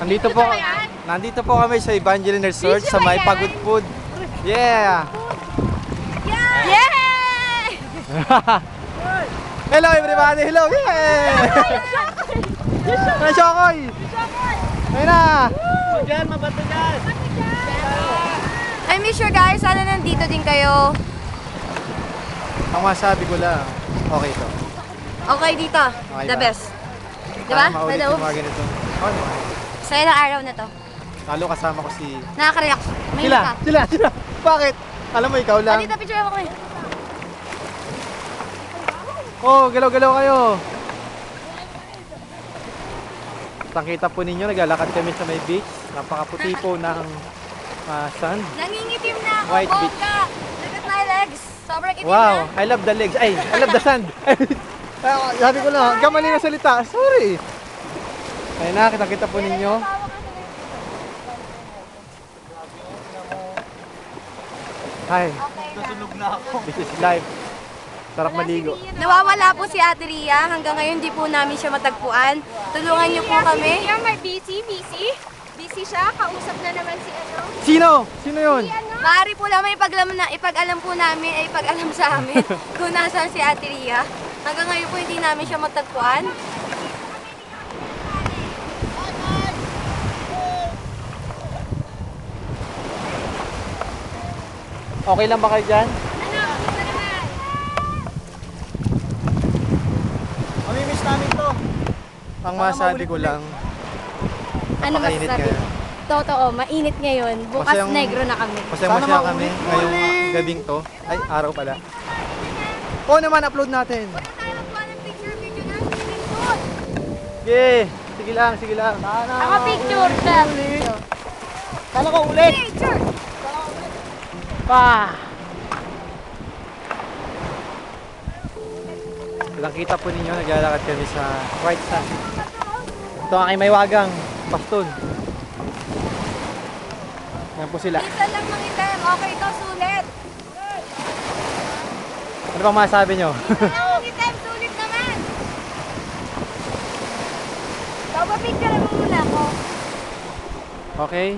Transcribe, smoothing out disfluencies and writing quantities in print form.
Nandito po kami sa Evangeline Resort sa may Pagod Food. Yeah! Yeah! Hello everybody! Hello! Yeah! Ay, Shokoy! Ayun na! Diyan, mabato dyan! I miss you guys. Sana nandito din kayo. Ang masabi ko lang, okay to. Okay dito. Okay The ba? best. Diba? Sana maulit yung mga ganito. Okay naman. Saya ng araw na to. Lalo kasama ko si... Nakaka-relax. Mahilig ka. Sila! Bakit? Alam mo, ikaw lang. Dito, picture mo kami. Oh, galaw-galaw kayo. Nakita po ninyo, naglalakad kami sa may beach. Napakaputi po ng sand. Nangingitim na ako. White beach. Bongga. Look at my legs. Sobrang itim Wow, na. I love the legs. Ay, I love the sand. Sabi ko lang, gamali na salita. Sorry. Ayun na, kita po ninyo. Hi, Nasunog na ako. this is live. Sarap maligo. Nawawala po si Ate Ria. Hanggang ngayon di po namin siya matagpuan. Tulungan niyo po kami. May busy siya. Kausap na naman si ano. Sino? Sino yun? Maaari po naman ipag-alam po namin ay ipag-alam sa amin kung nasaan si Ate Ria. Hanggang ngayon po hindi namin siya matagpuan. Okay lang ba kayo dyan? Mamimiss namin to. Ang masabi ko lang, Ano napakainit masasabi ngayon. ko? Totoo, mainit ngayon. Bukas Masayang- negro na kami. Masaya kami ngayong gabing to. Ay, araw pala. Oo naman, upload natin. Yeah, sige lang, sige lang. Ako picture na. Kala ko ulit. Picture! Pa! Nakita po ninyo, naglalakad kami sa white sand. Ito ang aking may wagang baston. Yan po sila. Isa lang mangitim. Okay to, sulit. Ano bang masasabi nyo? Mangitim, sulit naman. Picture mo muna ako. Okay?